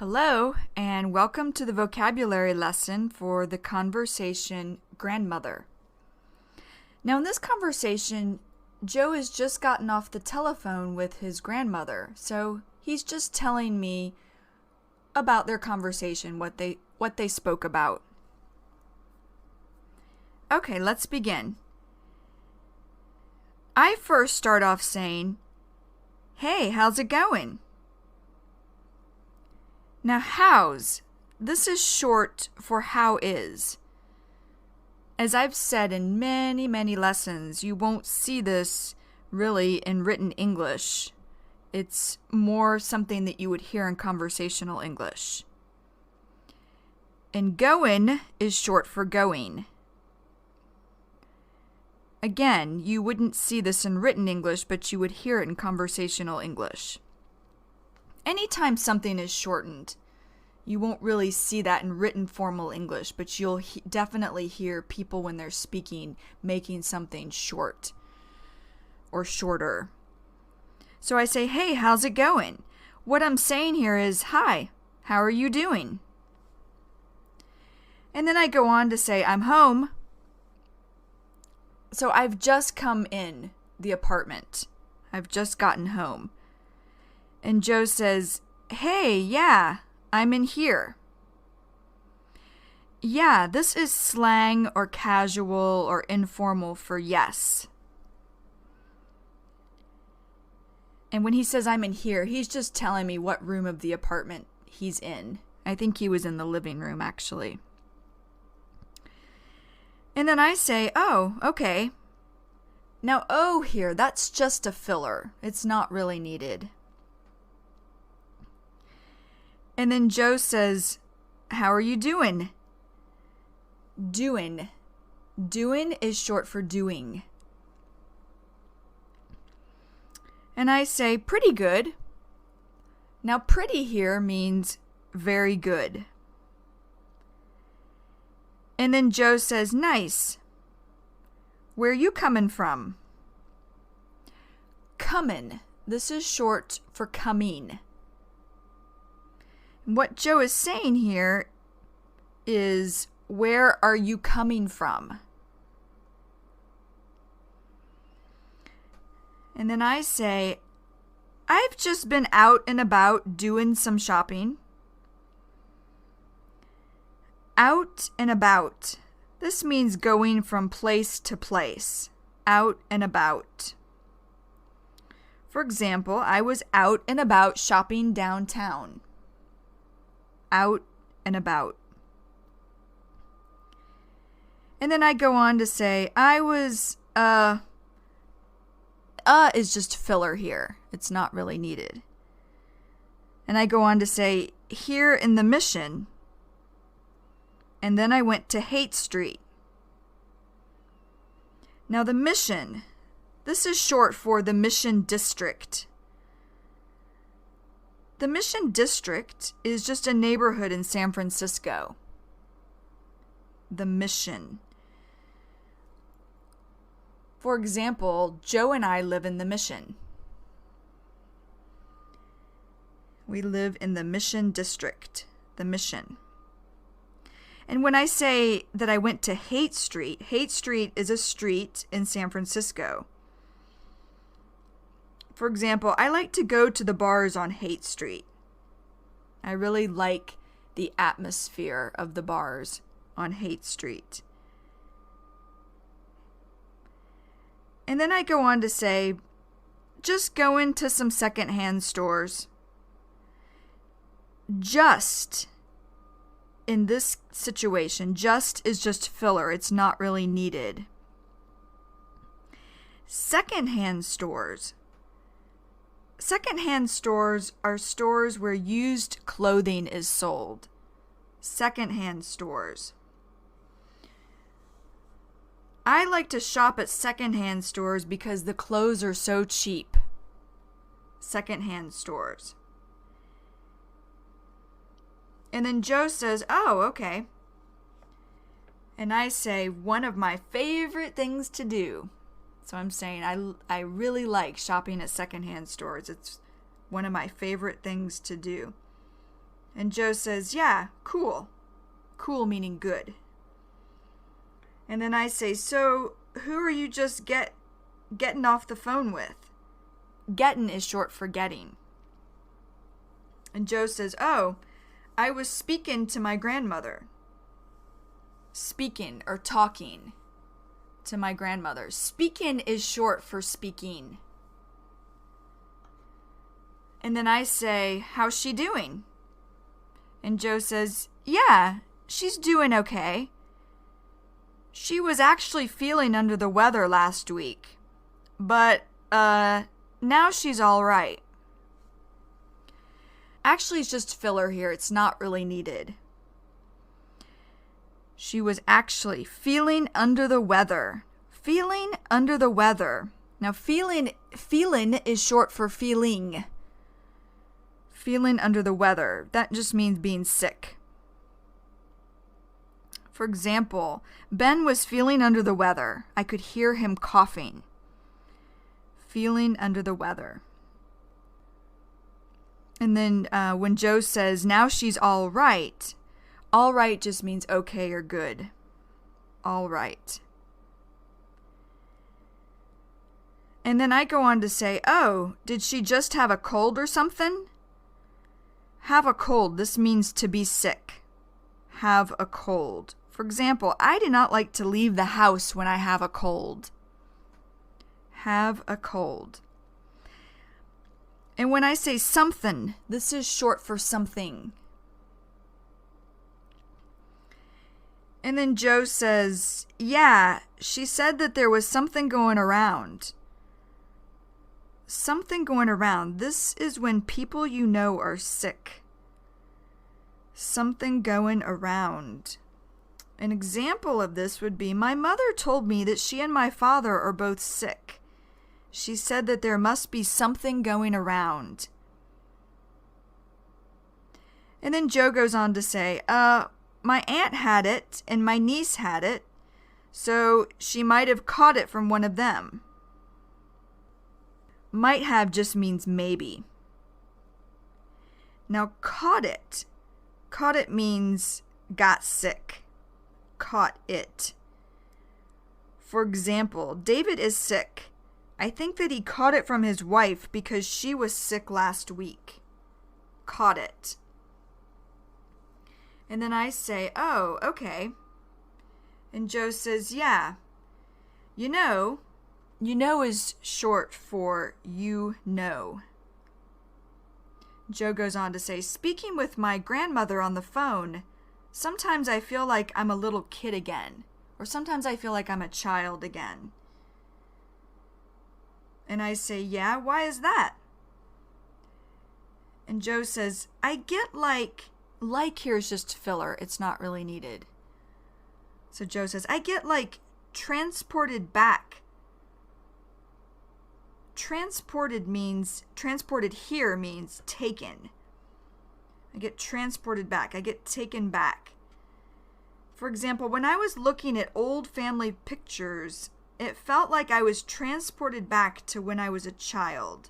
Hello, and welcome to the vocabulary lesson for the conversation grandmother. Now, in this conversation, Joe has just gotten off the telephone with his grandmother, so he's just telling me about their conversation, what they spoke about. Okay, let's begin. I first start off saying, "Hey, how's it going?" Now, how's, this is short for how is. As I've said in many lessons, you won't see this really in written English. It's more something that you would hear in conversational English. And going is short for going. Again, you wouldn't see this in written English, but you would hear it in conversational English. Anytime something is shortened, you won't really see that in written formal English, but you'll definitely hear people when they're speaking making something short or shorter. So I say, "Hey, how's it going?" What I'm saying here is, "Hi, how are you doing?" And then I go on to say, "I'm home." So I've just come in the apartment. I've just gotten home. And Joe says, "Hey, yeah, I'm in here." Yeah, this is slang or casual or informal for yes. And when he says I'm in here, he's just telling me what room of the apartment he's in. I think he was in the living room, actually. And then I say, "Oh, okay." Now, "oh" here, that's just a filler. It's not really needed. And then Joe says, "How are you doing?" Doing. Doing is short for doing. And I say, "Pretty good." Now, pretty here means very good. And then Joe says, "Nice. Where are you coming from?" Comin'. This is short for coming. What Joe is saying here is, where are you coming from? And then I say, "I've just been out and about doing some shopping." Out and about. This means going from place to place. Out and about. For example, I was out and about shopping downtown. Out and about. And then I go on to say, I was, is just filler here. It's not really needed. And I go on to say, here in the Mission. And then I went to Haight Street. Now the Mission, this is short for the Mission District. The Mission District is just a neighborhood in San Francisco. The Mission. For example, Joe and I live in the Mission. We live in the Mission District. The Mission. And when I say that I went to Haight Street is a street in San Francisco. For example, I like to go to the bars on Haight Street. I really like the atmosphere of the bars on Haight Street. And then I go on to say, just go into some secondhand stores. Just, in this situation, just is just filler. It's not really needed. Secondhand stores. Secondhand stores are stores where used clothing is sold. Secondhand stores. I like to shop at secondhand stores because the clothes are so cheap. Secondhand stores. And then Joe says, "Oh, okay." And I say, "One of my favorite things to do." So I'm saying I really like shopping at secondhand stores. It's one of my favorite things to do. And Joe says, yeah, cool. Cool meaning good. And then I say, so who are you just getting off the phone with? Getting is short for getting. And Joe says, oh, I was speaking to my grandmother. Speaking or talking to my grandmother. Speaking is short for speaking. And then I say, how's she doing? And Joe says, yeah, she's doing okay. She was actually feeling under the weather last week. But, now she's all right. Actually, it's just filler here. It's not really needed. She was actually feeling under the weather. Feeling under the weather. Now, feeling is short for feeling. Feeling under the weather. That just means being sick. For example, Ben was feeling under the weather. I could hear him coughing. Feeling under the weather. And then when Joe says, now she's all right just means okay or good. All right. And then I go on to say, oh, did she just have a cold or something? Have a cold. This means to be sick. Have a cold. For example, I do not like to leave the house when I have a cold. Have a cold. And when I say something, this is short for something. And then Joe says, yeah, she said that there was something going around. Something going around. This is when people you know are sick. Something going around. An example of this would be, my mother told me that she and my father are both sick. She said that there must be something going around. And then Joe goes on to say, my aunt had it and my niece had it, so she might have caught it from one of them. Might have just means maybe. Now, caught it. Caught it means got sick. Caught it. For example, David is sick. I think that he caught it from his wife because she was sick last week. Caught it. And then I say, oh, okay. And Joe says, yeah. You know is short for you know. Joe goes on to say, speaking with my grandmother on the phone, sometimes I feel like I'm a little kid again. Or sometimes I feel like I'm a child again. And I say, yeah, why is that? And Joe says, I get like here is just filler. It's not really needed. So Joe says, I get like transported back. Transported here means taken. I get transported back. I get taken back. For example, when I was looking at old family pictures, it felt like I was transported back to when I was a child.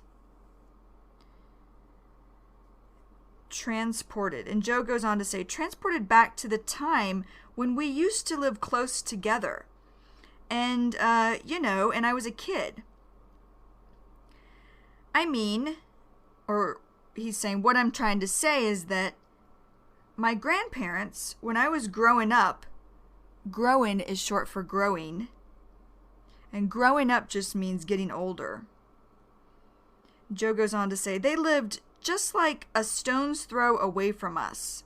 Transported. And Joe goes on to say, transported back to the time when we used to live close together. And, and I was a kid. I mean, or he's saying, what I'm trying to say is that my grandparents, when I was growing up, growing is short for growing, and growing up just means getting older. Joe goes on to say, they lived just like a stone's throw away from us.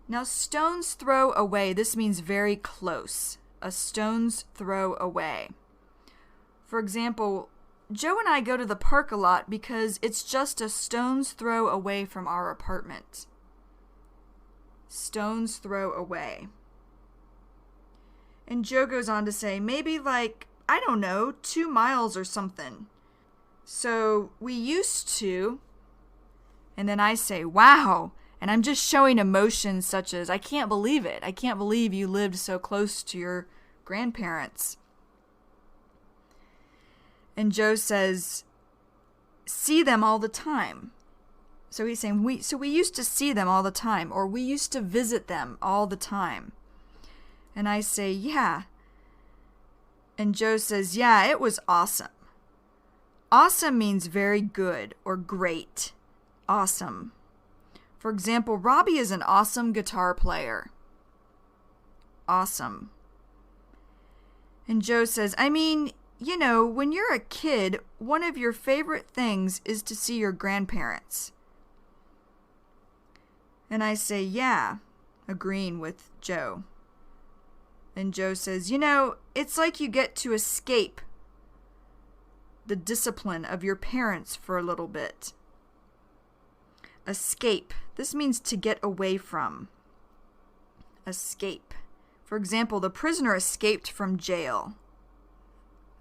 Now, stone's throw away, this means very close. A stone's throw away. For example, Joe and I go to the park a lot because it's just a stone's throw away from our apartment. Stone's throw away. And Joe goes on to say, maybe like, 2 miles or something. So we used to, and then I say, wow. And I'm just showing emotions such as, I can't believe it. I can't believe you lived so close to your grandparents. And Joe says, see them all the time. So he's saying, we used to see them all the time, or we used to visit them all the time. And I say, yeah. And Joe says, yeah, it was awesome. Awesome means very good or great. Awesome. For example, Robbie is an awesome guitar player. Awesome. And Joe says, I mean, you know, when you're a kid, one of your favorite things is to see your grandparents. And I say, yeah, agreeing with Joe. And Joe says, you know, it's like you get to escape the discipline of your parents for a little bit. Escape. This means to get away from. Escape. For example, the prisoner escaped from jail.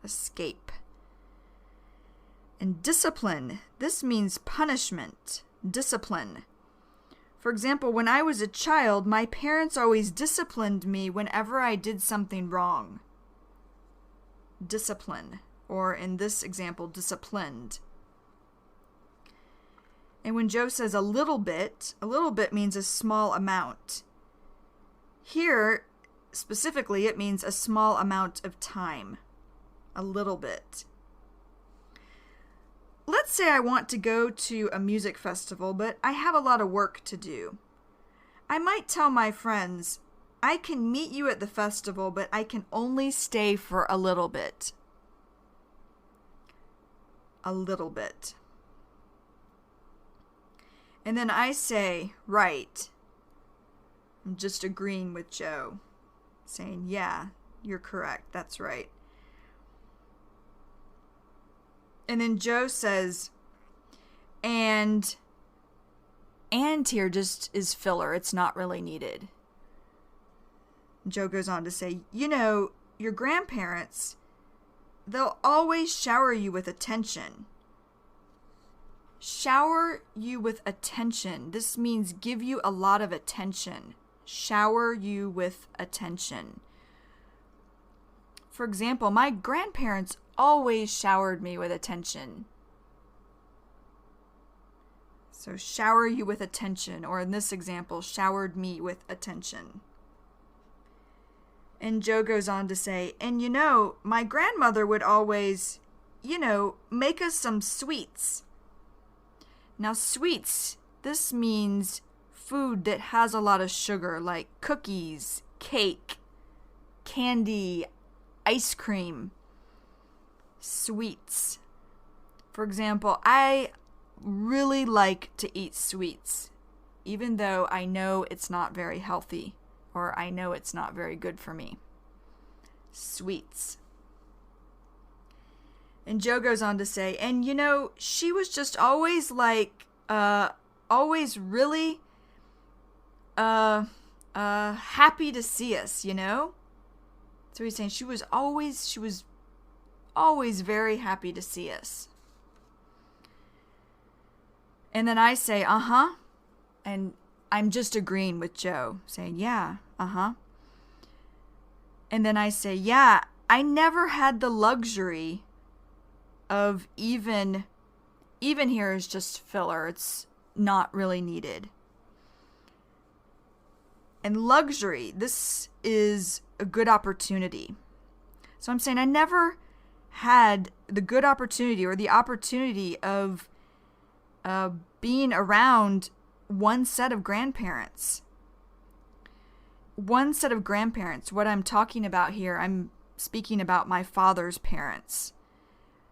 Escape. And discipline. This means punishment. Discipline. For example, when I was a child, my parents always disciplined me whenever I did something wrong. Discipline. Or in this example, disciplined. And when Joe says a little bit means a small amount. Here, specifically, it means a small amount of time. A little bit. Let's say I want to go to a music festival, but I have a lot of work to do. I might tell my friends, I can meet you at the festival, but I can only stay for a little bit. A little bit. And then I say, right. I'm just agreeing with Joe, saying, yeah, you're correct. That's right. And then Joe says, and here just is filler. It's not really needed. Joe goes on to say, you know, your grandparents, they'll always shower you with attention. Shower you with attention. This means give you a lot of attention. Shower you with attention. For example, my grandparents always showered me with attention. So shower you with attention, or in this example, showered me with attention. And Joe goes on to say, and you know, my grandmother would always, make us some sweets. Now sweets, this means food that has a lot of sugar, like cookies, cake, candy, ice cream. Sweets. For example, I really like to eat sweets, even though I know it's not very healthy, or I know it's not very good for me. Sweets. And Joe goes on to say, and she was just always always really happy to see us, So he's saying she was always very happy to see us. And then I say, uh-huh. And I'm just agreeing with Joe, saying, yeah, uh-huh. And then I say, yeah, I never had the luxury of even here is just filler. It's not really needed. And luxury, this is a good opportunity. So I'm saying I never had the good opportunity or the opportunity of being around one set of grandparents. One set of grandparents. What I'm talking about here, I'm speaking about my father's parents.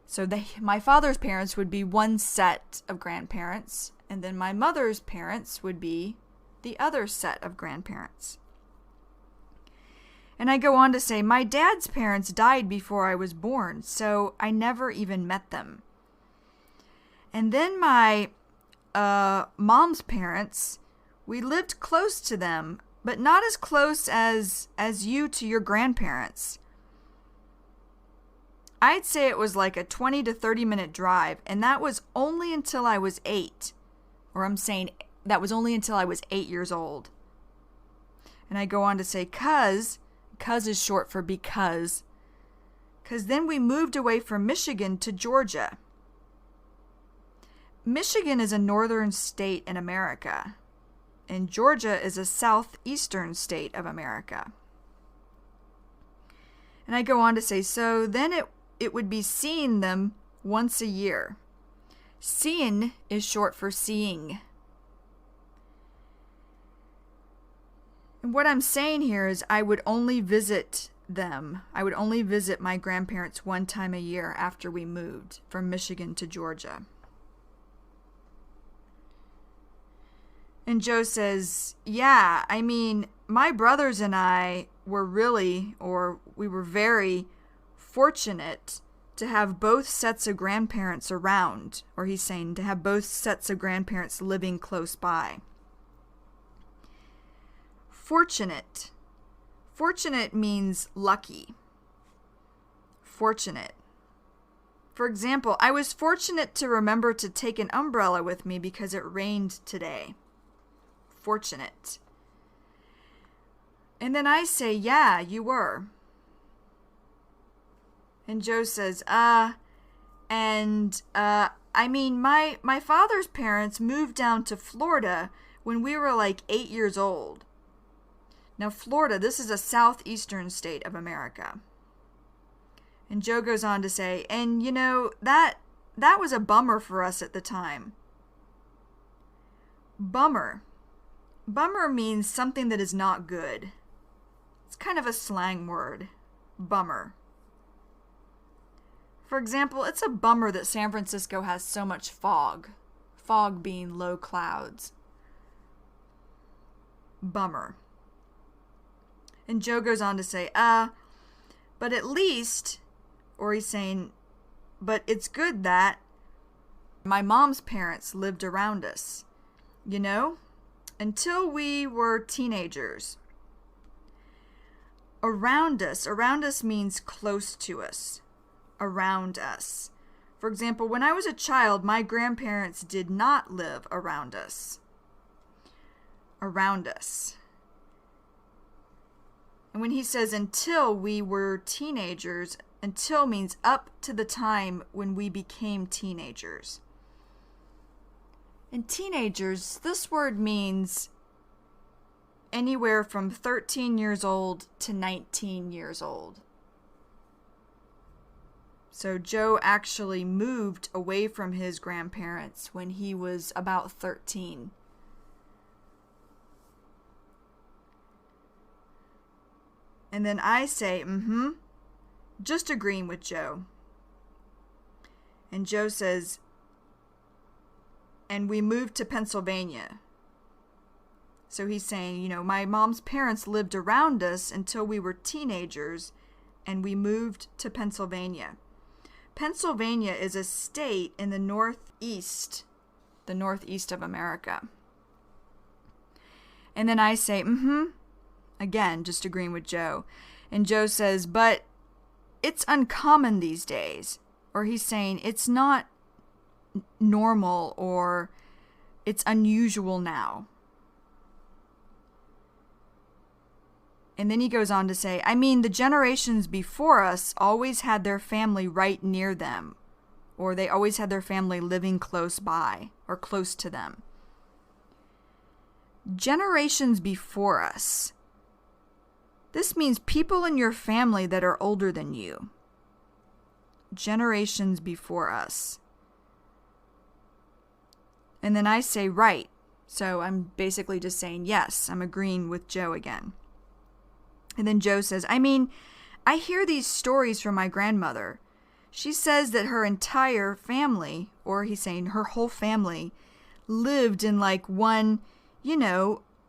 So my father's parents would be one set of grandparents, and then my mother's parents would be the other set of grandparents. And I go on to say, my dad's parents died before I was born, so I never even met them. And then my mom's parents, we lived close to them, but not as close as you to your grandparents. I'd say it was like a 20 to 30 minute drive, and that was only until I was 8. Or I'm saying that was only until I was 8 years old. And I go on to say, cuz is short for because then we moved away from Michigan to Georgia. Michigan is a northern state in America, and Georgia is a southeastern state of America. And I go on to say, so then it would be seeing them once a year. Seeing is short for seeing. And what I'm saying here is I would only visit them. I would only visit my grandparents one time a year after we moved from Michigan to Georgia. And Joe says, yeah, I mean, my brothers and I were we were very fortunate to have both sets of grandparents around, or he's saying to have both sets of grandparents living close by. Fortunate. Fortunate means lucky. Fortunate. For example, I was fortunate to remember to take an umbrella with me because it rained today. Fortunate. And then I say, yeah, you were. And Joe says, I mean, my father's parents moved down to Florida when we were like 8 years old. Now, Florida, this is a southeastern state of America. And Joe goes on to say, and you know, that was a bummer for us at the time. Bummer. Bummer means something that is not good. It's kind of a slang word. Bummer. For example, it's a bummer that San Francisco has so much fog. Fog being low clouds. Bummer. And Joe goes on to say, but at least, or he's saying, but it's good that my mom's parents lived around us, you know, until we were teenagers. Around us means close to us, around us. For example, when I was a child, my grandparents did not live around us. Around us. And when he says until we were teenagers, until means up to the time when we became teenagers. In teenagers, this word means anywhere from 13 years old to 19 years old. So Joe actually moved away from his grandparents when he was about 13. And then I say, just agreeing with Joe. And Joe says, and we moved to Pennsylvania. So he's saying, you know, my mom's parents lived around us until we were teenagers, and we moved to Pennsylvania. Pennsylvania is a state in the northeast of America. And then I say, again, just agreeing with Joe. And Joe says, but it's uncommon these days. Or he's saying it's not normal or it's unusual now. And then he goes on to say, I mean, the generations before us always had their family right near them, or they always had their family living close by or close to them. Generations before us. This means people in your family that are older than you. Generations before us. And then I say right. So I'm basically just saying yes. I'm agreeing with Joe again. And then Joe says, I mean, I hear these stories from my grandmother. She says that her entire family, or he's saying her whole family, lived in like one,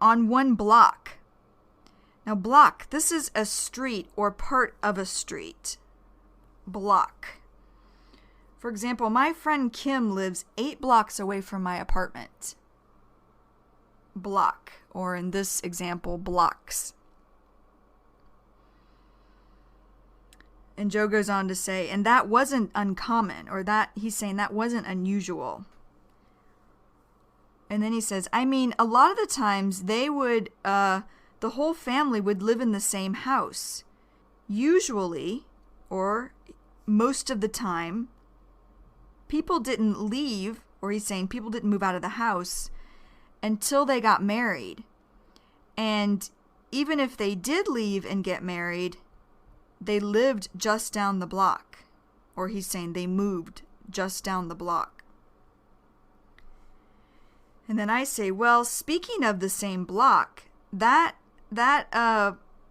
on one block. Now, block, this is a street or part of a street. Block. For example, my friend Kim lives 8 blocks away from my apartment. Block, or in this example, blocks. And Joe goes on to say, and that wasn't uncommon, or that he's saying that wasn't unusual. And then he says, I mean, a lot of the times they would, the whole family would live in the same house. Usually, or most of the time, people didn't leave or he's saying people didn't move out of the house until they got married. And even if they did leave and get married, they lived just down the block. Or he's saying they moved just down the block. And then I say, well, speaking of the same block, that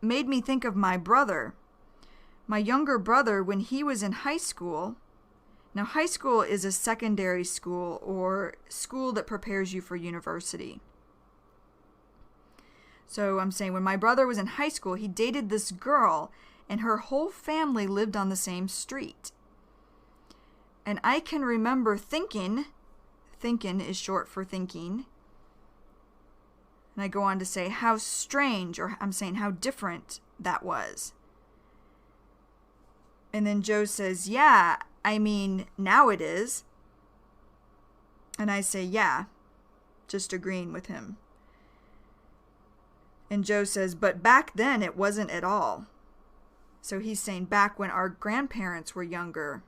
made me think of my brother. My younger brother, when he was in high school. Now, high school is a secondary school or school that prepares you for university. So I'm saying when my brother was in high school, he dated this girl and her whole family lived on the same street. And I can remember thinking is short for thinking. And I go on to say how strange, or I'm saying how different that was. And then Joe says, yeah, I mean, now it is. And I say, yeah, just agreeing with him. And Joe says, but back then it wasn't at all. So he's saying back when our grandparents were younger,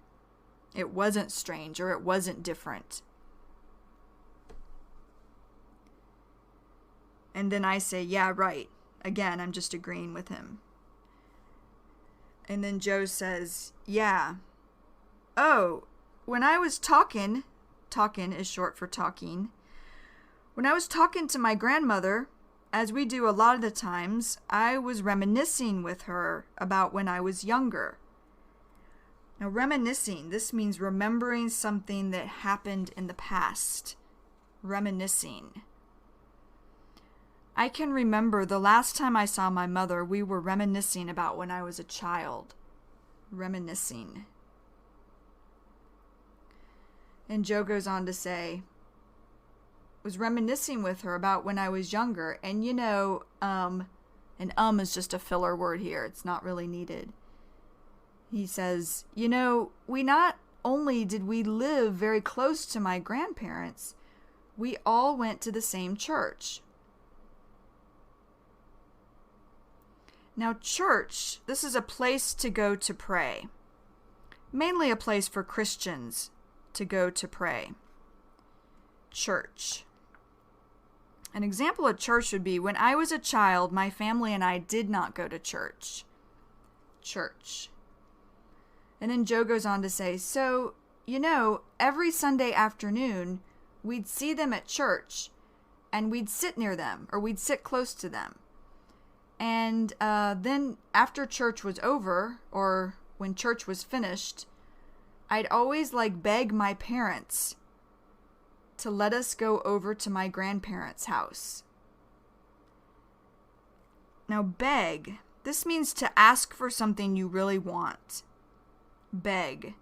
it wasn't strange or it wasn't different. And then I say, yeah, right. Again, I'm just agreeing with him. And then Joe says, yeah. Oh, when I was talking is short for talking. When I was talking to my grandmother, as we do a lot of the times, I was reminiscing with her about when I was younger. Now, reminiscing, this means remembering something that happened in the past. Reminiscing. I can remember the last time I saw my mother, we were reminiscing about when I was a child. Reminiscing. And Joe goes on to say, was reminiscing with her about when I was younger. And you know, and is just a filler word here. It's not really needed. He says, you know, we not only did we live very close to my grandparents, we all went to the same church. Now, church, this is a place to go to pray. Mainly a place for Christians to go to pray. Church. An example of church would be when I was a child, my family and I did not go to church. Church. And then Joe goes on to say, so, you know, every Sunday afternoon, we'd see them at church, and we'd sit near them, or we'd sit close to them. And then after church was over, or when church was finished, I'd always beg my parents to let us go over to my grandparents' house. Now, beg, this means to ask for something you really want. Beg.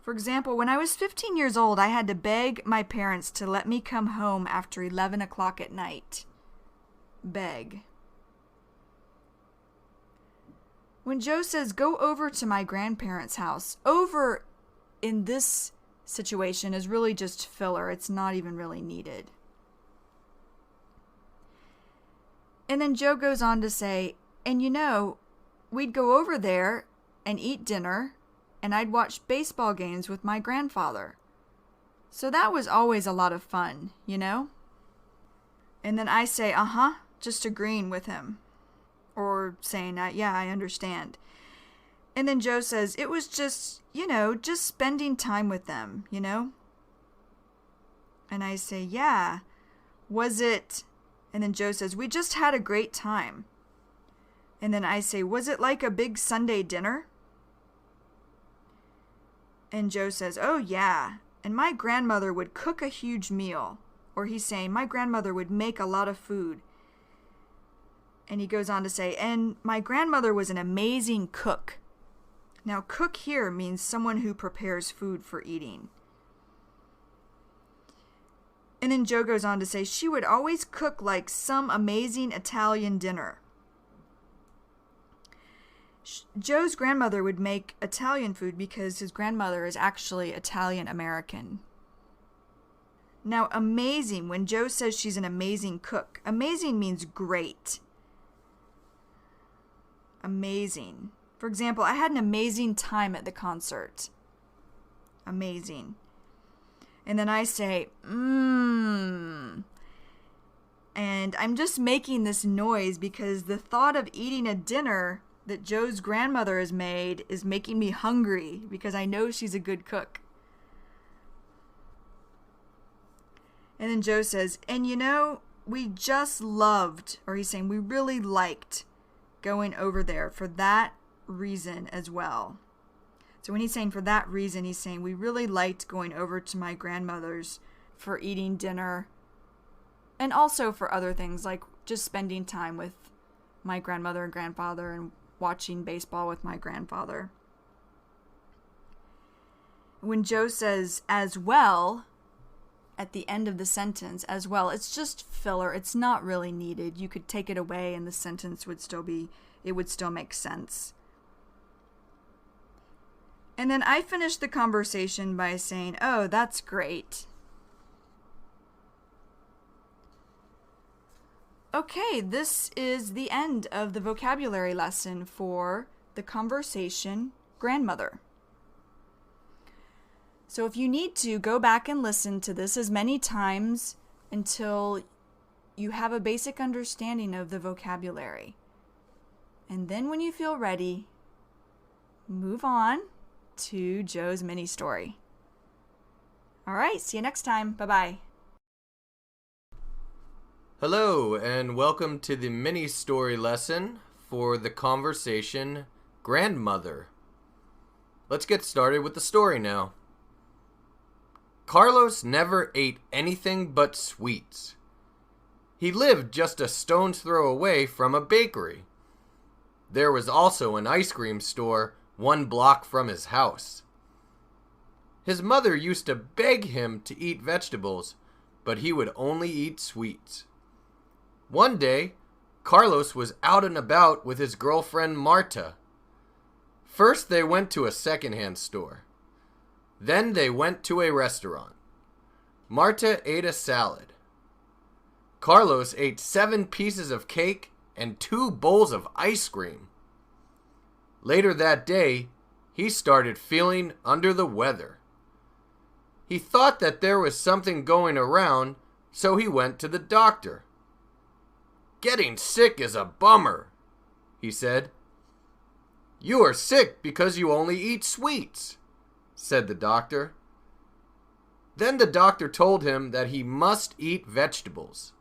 For example, when I was 15 years old, I had to beg my parents to let me come home after 11 o'clock at night. Beg. When Joe says, go over to my grandparents' house, over in this situation is really just filler. It's not even really needed. And then Joe goes on to say, and you know, we'd go over there and eat dinner, and I'd watch baseball games with my grandfather. So that was always a lot of fun, you know? And then I say, just agreeing with him. Or saying, yeah, I understand. And then Joe says, it was just, just spending time with them, you know? And I say, yeah. Was it? And then Joe says, we just had a great time. And then I say, was it like a big Sunday dinner? And Joe says, oh, yeah. And my grandmother would cook a huge meal. Or he's saying, my grandmother would make a lot of food. And he goes on to say, and my grandmother was an amazing cook. Now, cook here means someone who prepares food for eating. And then Joe goes on to say, she would always cook like some amazing Italian dinner. Joe's grandmother would make Italian food because his grandmother is actually Italian American. Now, amazing, when Joe says she's an amazing cook, amazing means great. Amazing. For example, I had an amazing time at the concert. Amazing. And then I say, mmm. And I'm just making this noise because the thought of eating a dinner that Joe's grandmother has made is making me hungry because I know she's a good cook. And then Joe says, and you know, we just loved, or he's saying we really liked going over there for that reason as well. So when he's saying for that reason, he's saying we really liked going over to my grandmother's for eating dinner and also for other things like just spending time with my grandmother and grandfather and watching baseball with my grandfather. When Joe says as well at the end of the sentence, as well, it's just filler. It's not really needed. You could take it away and the sentence would still make sense. And then I finished the conversation by saying, oh, that's great. Okay, this is the end of the vocabulary lesson for the conversation grandmother. So if you need to, go back and listen to this as many times until you have a basic understanding of the vocabulary. And then when you feel ready, move on to Joe's mini story. All right, see you next time. Bye-bye. Hello, and welcome to the mini story lesson for the conversation grandmother. Let's get started with the story now. Carlos never ate anything but sweets. He lived just a stone's throw away from a bakery. There was also an ice cream store 1 block from his house. His mother used to beg him to eat vegetables, but he would only eat sweets. One day, Carlos was out and about with his girlfriend Marta. First, they went to a secondhand store. Then they went to a restaurant. Marta ate a salad. Carlos ate 7 pieces of cake and 2 bowls of ice cream. Later that day, he started feeling under the weather. He thought that there was something going around, so he went to the doctor. "Getting sick is a bummer," he said. "You are sick because you only eat sweets," said the doctor. Then the doctor told him that he must eat vegetables.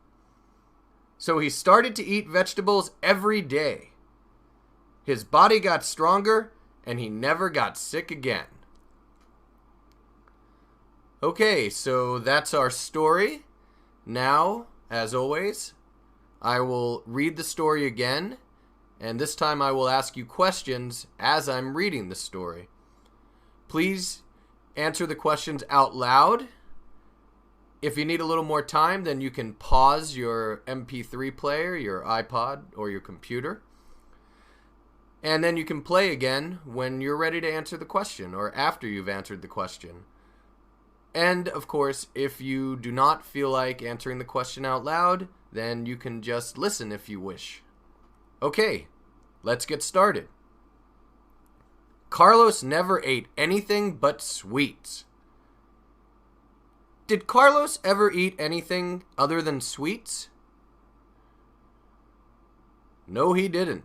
So he started to eat vegetables every day. His body got stronger and he never got sick again. Okay, so that's our story. Now, as always, I will read the story again, and this time I will ask you questions as I'm reading the story. Please answer the questions out loud. If you need a little more time, then you can pause your MP3 player, your iPod, or your computer. And then you can play again when you're ready to answer the question or after you've answered the question. And, of course, if you do not feel like answering the question out loud, then you can just listen if you wish. Okay, let's get started. Carlos never ate anything but sweets. Did Carlos ever eat anything other than sweets? No, he didn't.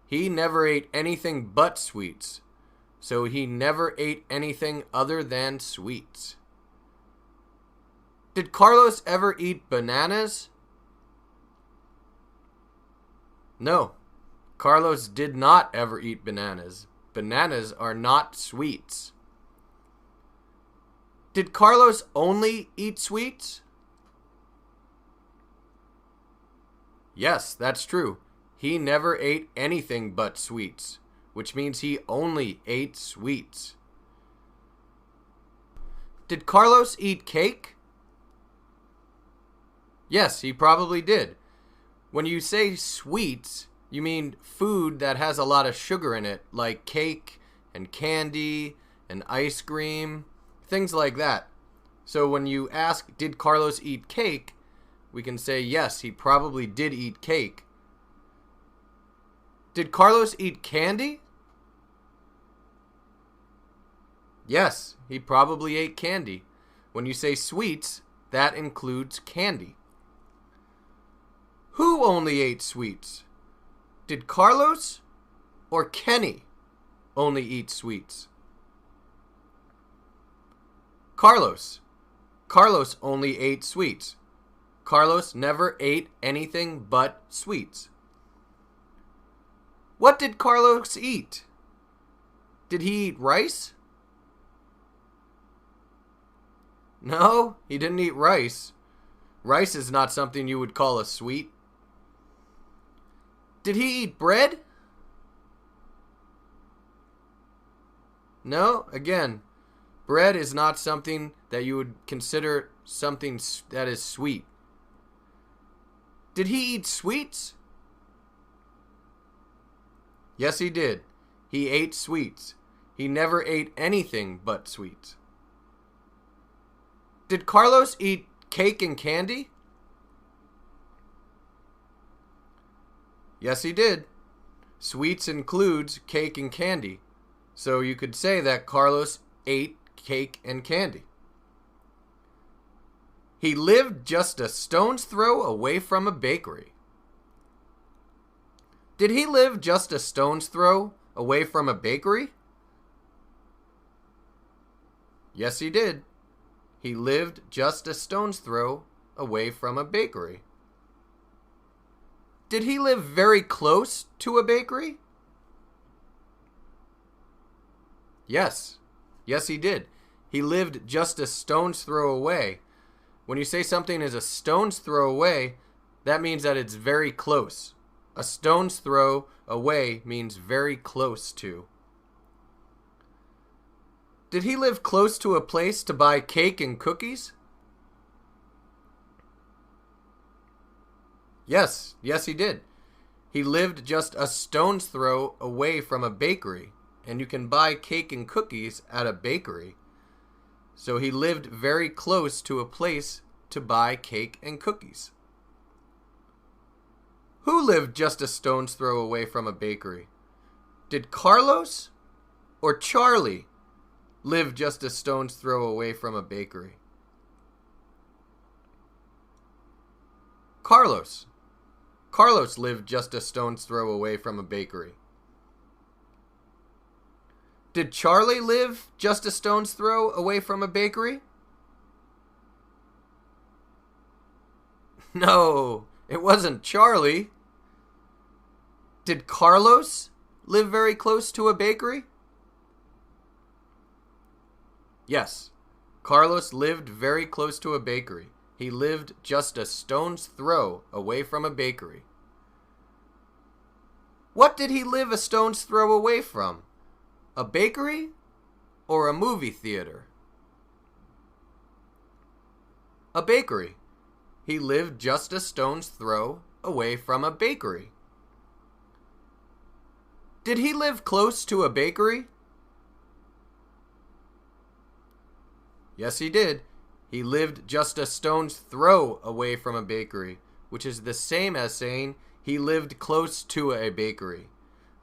He never ate anything but sweets, so he never ate anything other than sweets. Did Carlos ever eat bananas? No, Carlos did not ever eat bananas. Bananas are not sweets. Did Carlos only eat sweets? Yes, that's true. He never ate anything but sweets, which means he only ate sweets. Did Carlos eat cake? Yes, he probably did. When you say sweets, you mean food that has a lot of sugar in it, like cake and candy and ice cream, things like that. So when you ask, did Carlos eat cake, we can say, yes, he probably did eat cake. Did Carlos eat candy? Yes, he probably ate candy, When you say sweets, that includes candy. Who only ate sweets? Did Carlos or Kenny only eat sweets? Carlos. Carlos only ate sweets. Carlos never ate anything but sweets. What did Carlos eat? Did he eat rice? No, he didn't eat rice. Rice is not something you would call a sweet. Did he eat bread? No, again, bread is not something that you would consider something that is sweet. Did he eat sweets? Yes, he did. He ate sweets. He never ate anything but sweets. Did Carlos eat cake and candy? Yes, he did. Sweets includes cake and candy. So you could say that Carlos ate cake and candy. He lived just a stone's throw away from a bakery. Did he live just a stone's throw away from a bakery? Yes, he did. He lived just a stone's throw away from a bakery. Did he live very close to a bakery? Yes. Yes, he did. He lived just a stone's throw away. When you say something is a stone's throw away, that means that it's very close. A stone's throw away means very close to. Did he live close to a place to buy cake and cookies? Yes, he did. He lived just a stone's throw away from a bakery, and you can buy cake and cookies at a bakery. So he lived very close to a place to buy cake and cookies. Who lived just a stone's throw away from a bakery? Did Carlos or Charlie live just a stone's throw away from a bakery? Carlos. Carlos lived just a stone's throw away from a bakery. Did Charlie live just a stone's throw away from a bakery? No, it wasn't Charlie. Did Carlos live very close to a bakery? Yes, Carlos lived very close to a bakery. He lived just a stone's throw away from a bakery. What did he live a stone's throw away from? A bakery or a movie theater? A bakery. He lived just a stone's throw away from a bakery. Did he live close to a bakery? Yes, he did. He lived just a stone's throw away from a bakery, which is the same as saying he lived close to a bakery.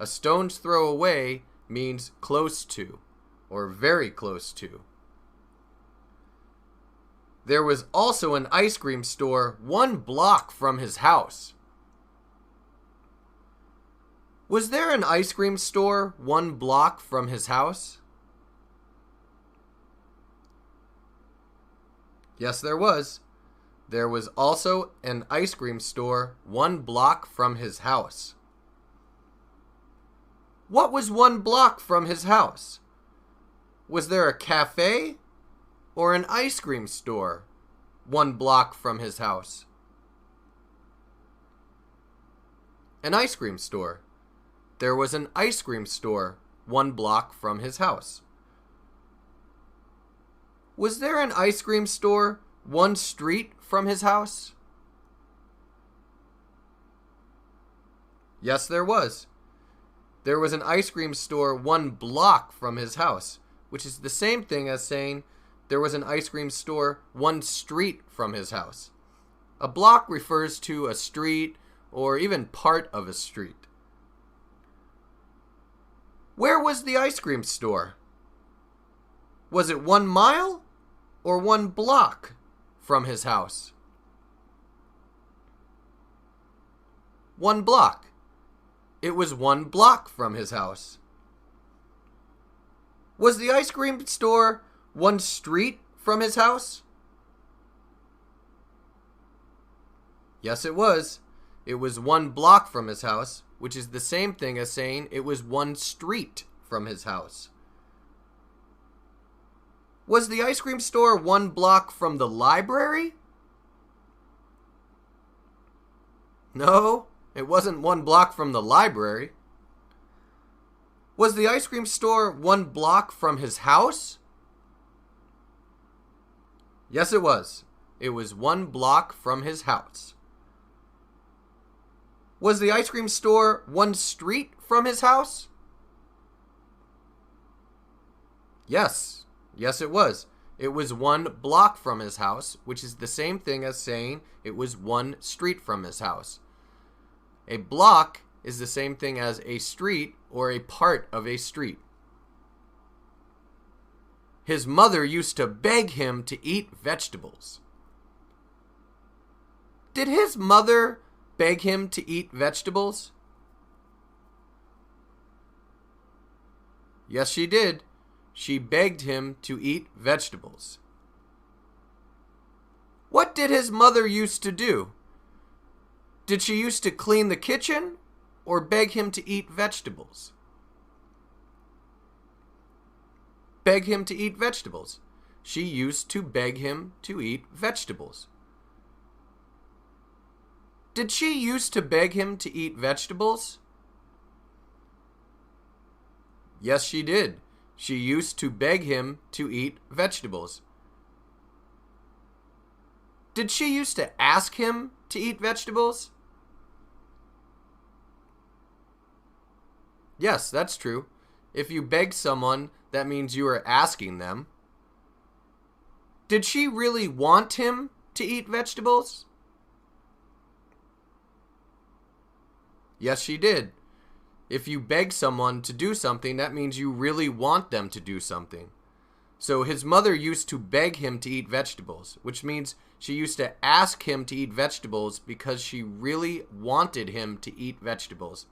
A stone's throw away means close to, or very close to. There was also an ice cream store 1 block from his house. Was there an ice cream store 1 block from his house? Yes, there was. There was also an ice cream store 1 block from his house. What was 1 block from his house? Was there a cafe or an ice cream store 1 block from his house? An ice cream store. There was an ice cream store 1 block from his house. Was there an ice cream store 1 street from his house? Yes, there was. There was an ice cream store 1 block from his house, which is the same thing as saying there was an ice cream store 1 street from his house. A block refers to a street or even part of a street. Where was the ice cream store? Was it 1 mile or 1 block from his house? 1 block. It was 1 block from his house. Was the ice cream store 1 street from his house? Yes, it was. It was 1 block from his house, which is the same thing as saying it was 1 street from his house. Was the ice cream store 1 block from the library? No, it wasn't 1 block from the library. Was the ice cream store 1 block from his house? Yes, it was. It was 1 block from his house. Was the ice cream store 1 street from his house? Yes, it was. It was 1 block from his house, which is the same thing as saying it was 1 street from his house. A block is the same thing as a street or a part of a street. His mother used to beg him to eat vegetables. Did his mother beg him to eat vegetables? Yes, she did. She begged him to eat vegetables. What did his mother used to do? Did she used to clean the kitchen or beg him to eat vegetables? Beg him to eat vegetables. She used to beg him to eat vegetables. Did she used to beg him to eat vegetables? Yes, she did. She used to beg him to eat vegetables. Did she used to ask him to eat vegetables? Yes, that's true. If you beg someone, that means you are asking them. Did she really want him to eat vegetables? Yes, she did. If you beg someone to do something, that means you really want them to do something. So his mother used to beg him to eat vegetables, which means she used to ask him to eat vegetables because she really wanted him to eat vegetables.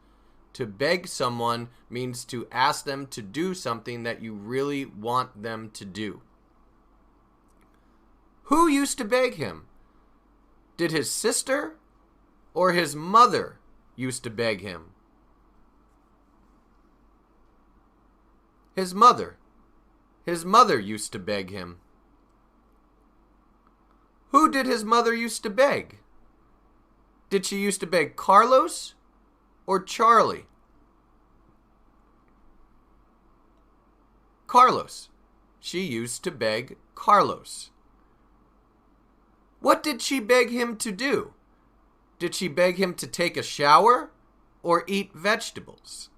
To beg someone means to ask them to do something that you really want them to do. Who used to beg him? Did his sister or his mother used to beg him? His mother. His mother used to beg him. Who did his mother used to beg? Did she used to beg Carlos or Charlie? Carlos. She used to beg Carlos. What did she beg him to do? Did she beg him to take a shower or eat vegetables?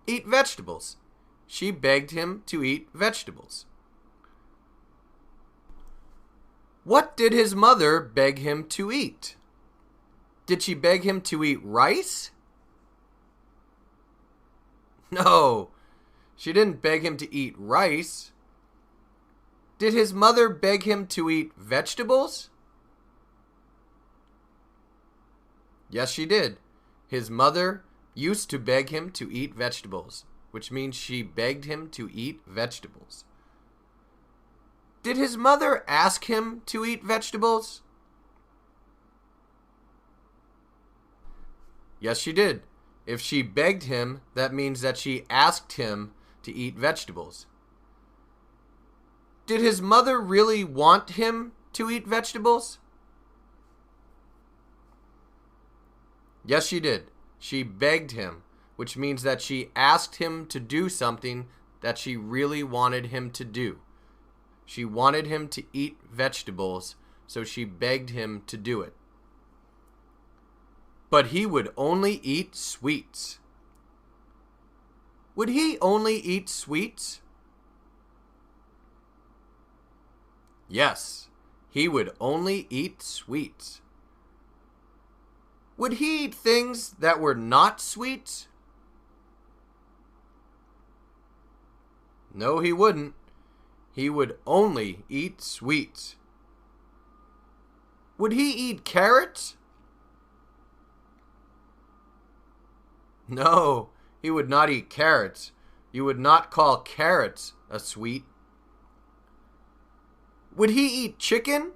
Eat vegetables. She begged him to eat vegetables. What did his mother beg him to eat? Did she beg him to eat rice? No, she didn't beg him to eat rice. Did his mother beg him to eat vegetables? Yes, she did. His mother used to beg him to eat vegetables, which means she begged him to eat vegetables. Did his mother ask him to eat vegetables? Yes, she did. If she begged him, that means that she asked him to eat vegetables. Did his mother really want him to eat vegetables? Yes, she did. She begged him, which means that she asked him to do something that she really wanted him to do. She wanted him to eat vegetables, so she begged him to do it. But he would only eat sweets. Would he only eat sweets? Yes, he would only eat sweets. Would he eat things that were not sweets? No, he wouldn't. He would only eat sweets. Would he eat carrots? No, he would not eat carrots. You would not call carrots a sweet. Would he eat chicken?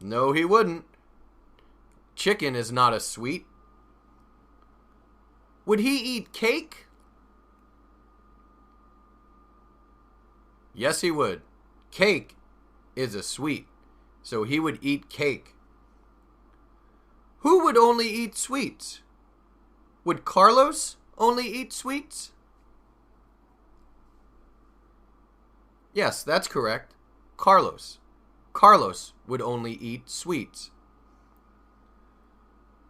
No, he wouldn't. Chicken is not a sweet. Would he eat cake? Yes, he would. Cake is a sweet, so he would eat cake. Who would only eat sweets? Would Carlos only eat sweets? Yes, that's correct. Carlos. Carlos would only eat sweets.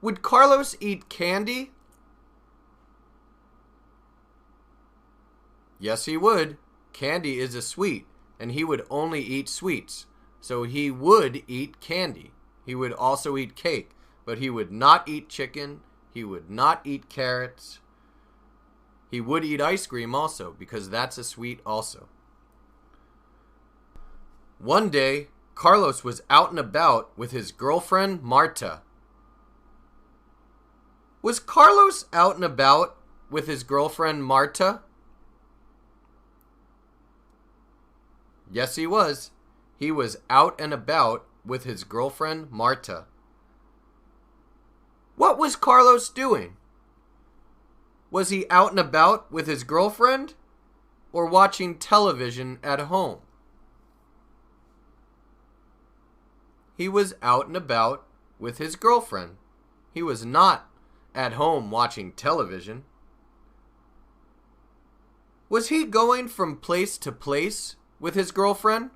Would Carlos eat candy? Yes, he would. Candy is a sweet, and he would only eat sweets. So he would eat candy. He would also eat cake, but he would not eat chicken. He would not eat carrots. He would eat ice cream also, because that's a sweet also. One day, Carlos was out and about with his girlfriend, Marta. Was Carlos out and about with his girlfriend, Marta? Yes, he was. He was out and about with his girlfriend, Marta. What was Carlos doing? Was he out and about with his girlfriend or watching television at home? He was out and about with his girlfriend. He was not at home watching television. Was he going from place to place with his girlfriend?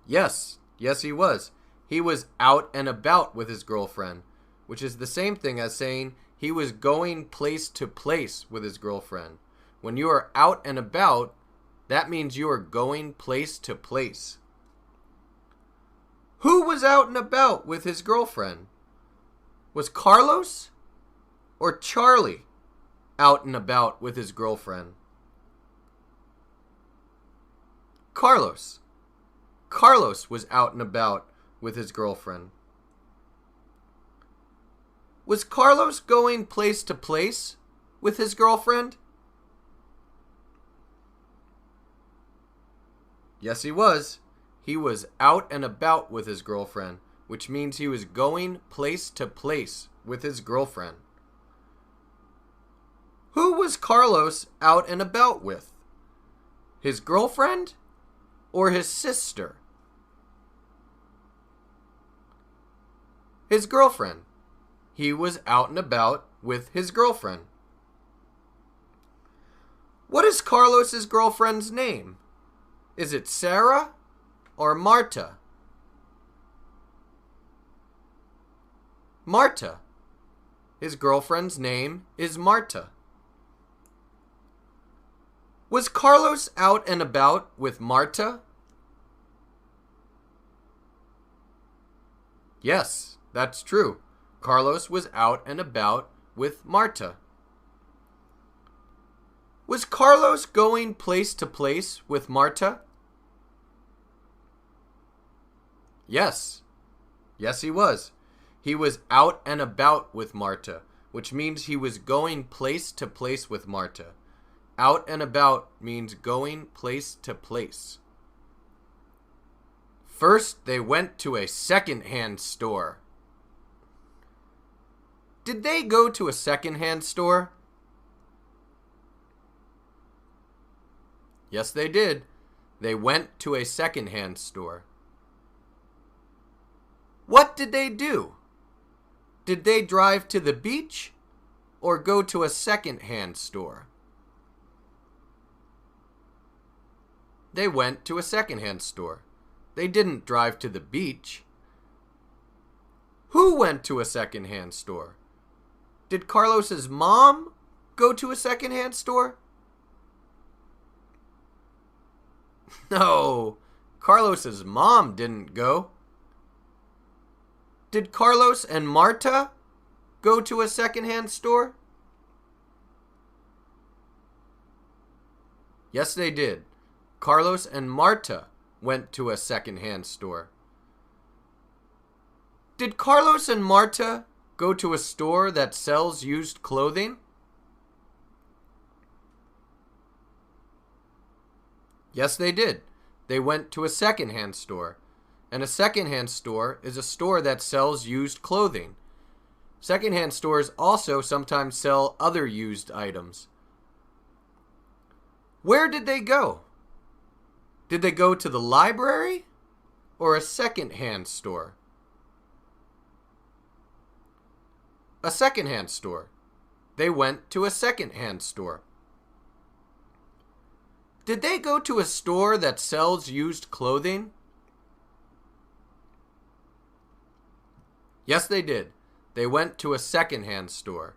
Yes, he was. He was out and about with his girlfriend, which is the same thing as saying he was going place to place with his girlfriend. When you are out and about, that means you are going place to place. Who was out and about with his girlfriend? Was Carlos or Charlie out and about with his girlfriend? Carlos. Carlos was out and about with his girlfriend. Was Carlos going place to place with his girlfriend? Yes, he was. He was out and about with his girlfriend, which means he was going place to place with his girlfriend. Who was Carlos out and about with? His girlfriend or his sister? His girlfriend. He was out and about with his girlfriend. What is Carlos's girlfriend's name? Is it Sarah or Marta? Marta. His girlfriend's name is Marta. Was Carlos out and about with Marta? Yes, that's true. Carlos was out and about with Marta. Was Carlos going place to place with Marta? Yes, he was. He was out and about with Marta, which means he was going place to place with Marta. Out and about means going place to place. First, they went to a second-hand store. Did they go to a second-hand store? Yes, they did. They went to a second-hand store. What did they do? Did they drive to the beach or go to a second-hand store? They went to a second-hand store. They didn't drive to the beach. Who went to a second-hand store? Did Carlos's mom go to a second-hand store? No, Carlos's mom didn't go. Did Carlos and Marta go to a secondhand store? Yes, they did. Carlos and Marta went to a secondhand store. Did Carlos and Marta go to a store that sells used clothing? Yes, they did. They went to a secondhand store. And a secondhand store is a store that sells used clothing. Secondhand stores also sometimes sell other used items. Where did they go? Did they go to the library or a secondhand store? A secondhand store. They went to a secondhand store. Did they go to a store that sells used clothing? Yes, they did. They went to a secondhand store.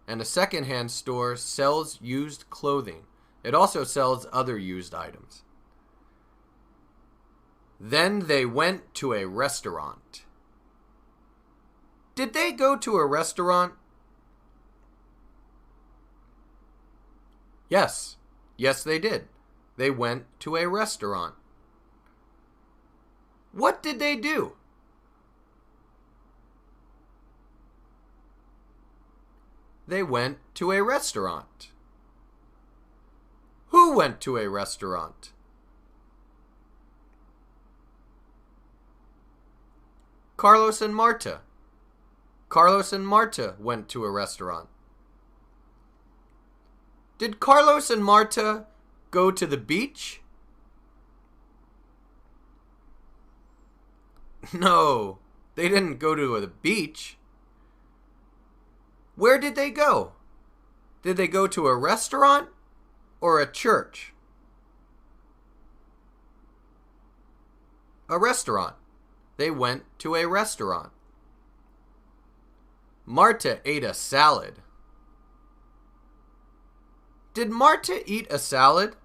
And a secondhand store sells used clothing. It also sells other used items. Then they went to a restaurant. Did they go to a restaurant? Yes. Yes, they did. They went to a restaurant. What did they do? They went to a restaurant. Who went to a restaurant? Carlos and Marta. Carlos and Marta went to a restaurant. Did Carlos and Marta go to the beach? No, they didn't go to the beach. Where did they go? Did they go to a restaurant or a church? A restaurant. They went to a restaurant. Marta ate a salad. Did Marta eat a salad?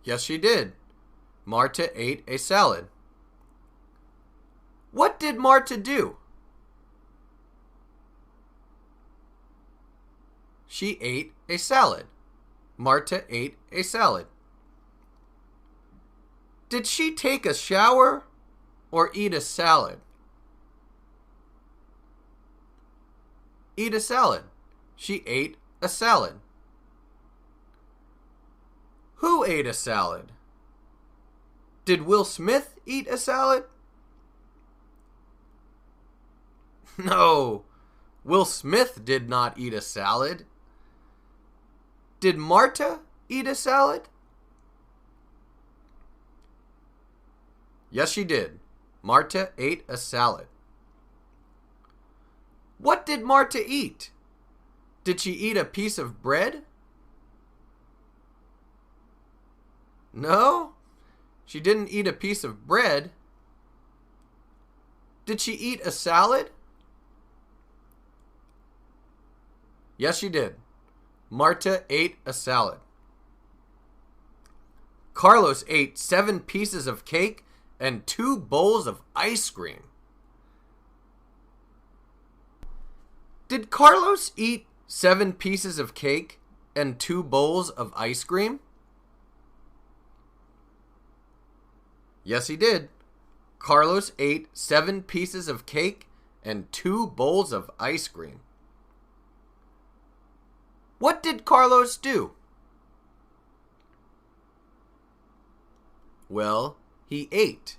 Yes, she did. Marta ate a salad. What did Marta do? She ate a salad. Marta ate a salad. Did she take a shower or eat a salad? Eat a salad. She ate a salad. Who ate a salad? Did Will Smith eat a salad? No, Will Smith did not eat a salad. Did Marta eat a salad? Yes, she did. Marta ate a salad. What did Marta eat? Did she eat a piece of bread? No, she didn't eat a piece of bread. Did she eat a salad? Yes, she did. Marta ate a salad. Carlos ate 7 pieces of cake and 2 bowls of ice cream. Did Carlos eat 7 pieces of cake and 2 bowls of ice cream? Yes, he did. Carlos ate 7 pieces of cake and 2 bowls of ice cream. What did Carlos do? Well, he ate.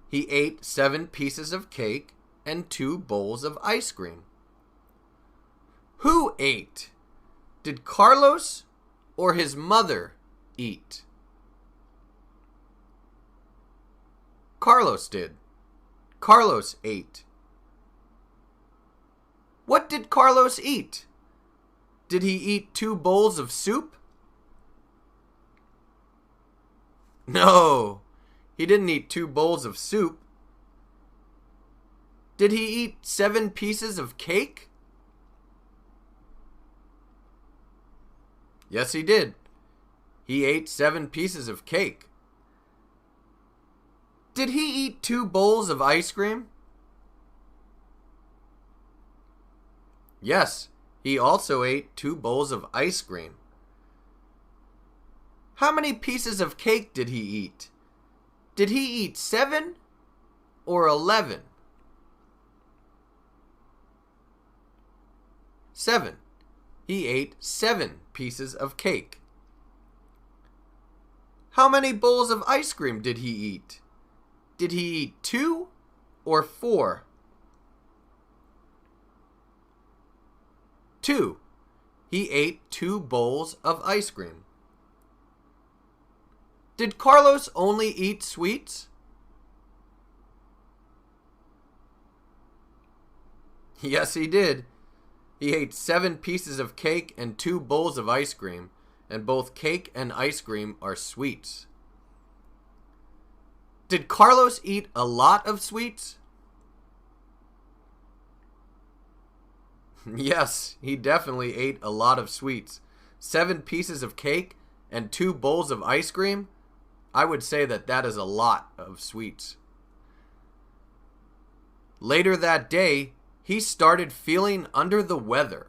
He ate 7 pieces of cake and 2 bowls of ice cream. Who ate? Did Carlos or his mother eat? Carlos did. Carlos ate. What did Carlos eat? Did he eat 2 bowls of soup? No, he didn't eat 2 bowls of soup. Did he eat 7 pieces of cake? Yes, he did. He ate 7 pieces of cake. Did he eat 2 bowls of ice cream? Yes, he also ate 2 bowls of ice cream. How many pieces of cake did he eat? Did he eat 7 or 11? 7. He ate 7 pieces of cake. How many bowls of ice cream did he eat? Did he eat 2 or 4? 2. He ate 2 bowls of ice cream. Did Carlos only eat sweets? Yes, he did. He ate 7 pieces of cake and 2 bowls of ice cream, and both cake and ice cream are sweets. Did Carlos eat a lot of sweets? Yes, he definitely ate a lot of sweets. 7 pieces of cake and 2 bowls of ice cream? I would say that is a lot of sweets. Later that day, he started feeling under the weather.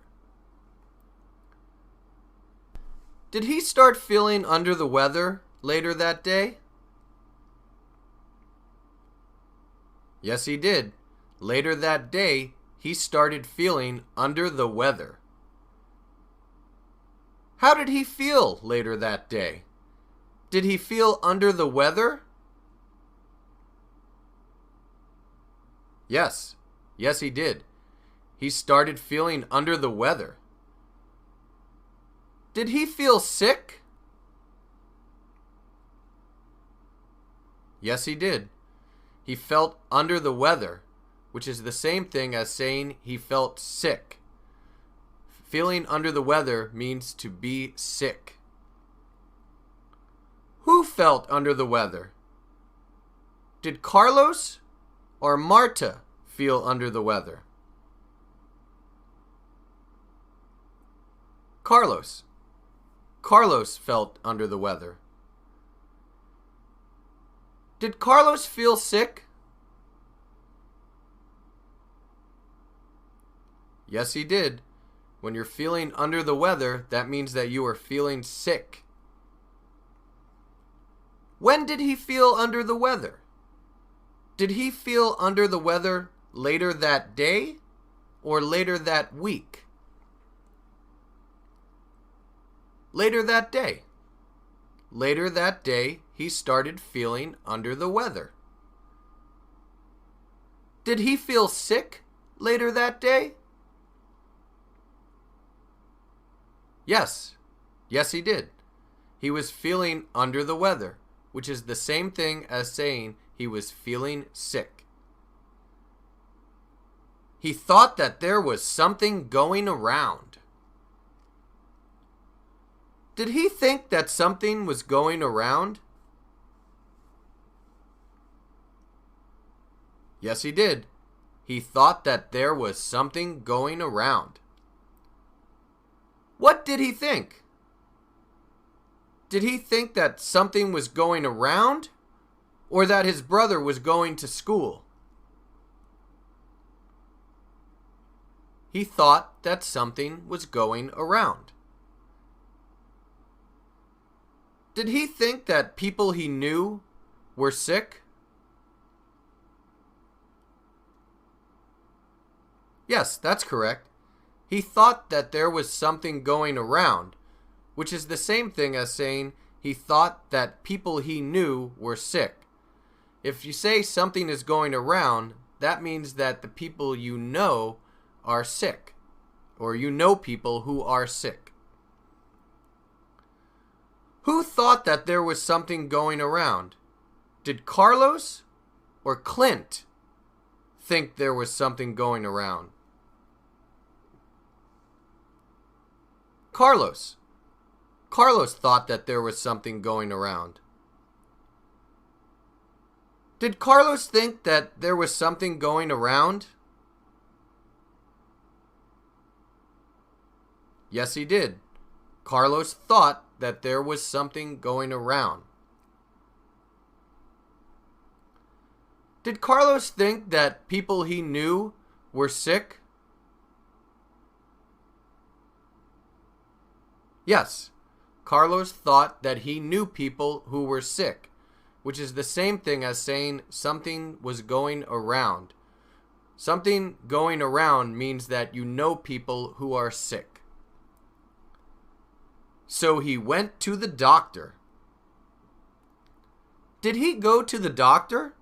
Did he start feeling under the weather later that day? Yes, he did. Later that day, he started feeling under the weather. How did he feel later that day? Did he feel under the weather? Yes. Yes, he did. He started feeling under the weather. Did he feel sick? Yes, he did. He felt under the weather, which is the same thing as saying he felt sick. Feeling under the weather means to be sick. Who felt under the weather? Did Carlos or Marta feel under the weather? Carlos. Carlos felt under the weather. Did Carlos feel sick? Yes, he did. When you're feeling under the weather, that means that you are feeling sick. When did he feel under the weather? Did he feel under the weather later that day or later that week? Later that day. Later that day, he started feeling under the weather. Did he feel sick later that day? Yes. Yes, he did. He was feeling under the weather, which is the same thing as saying he was feeling sick. He thought that there was something going around. Did he think that something was going around? Yes, he did. He thought that there was something going around. What did he think? Did he think that something was going around or that his brother was going to school? He thought that something was going around. Did he think that people he knew were sick? Yes, that's correct. He thought that there was something going around, which is the same thing as saying he thought that people he knew were sick. If you say something is going around, that means that the people you know are sick, or you know people who are sick. Who thought that there was something going around? Did Carlos or Clint think there was something going around? Carlos. Carlos thought that there was something going around. Did Carlos think that there was something going around? Yes, he did. Carlos thought that there was something going around. Did Carlos think that people he knew were sick? Yes, Carlos thought that he knew people who were sick, which is the same thing as saying something was going around. Something going around means that you know people who are sick. So he went to the doctor. Did he go to the doctor?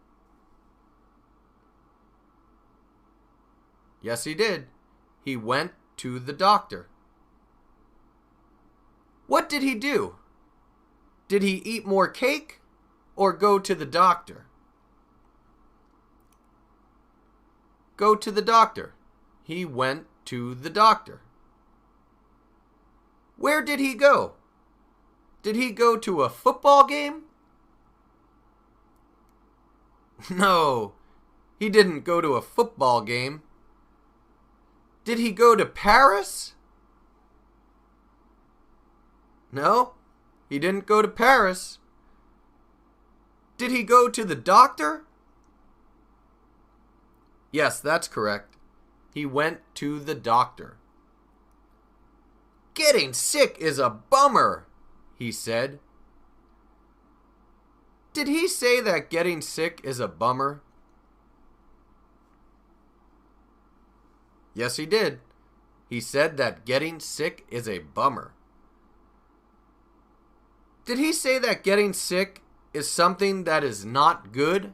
Yes, he did. He went to the doctor. What did he do? Did he eat more cake or go to the doctor? Go to the doctor. He went to the doctor. Where did he go? Did he go to a football game? No, he didn't go to a football game. Did he go to Paris? No, he didn't go to Paris. Did he go to the doctor? Yes, that's correct. He went to the doctor. Getting sick is a bummer, he said. Did he say that getting sick is a bummer? Yes, he did. He said that getting sick is a bummer. Did he say that getting sick is something that is not good?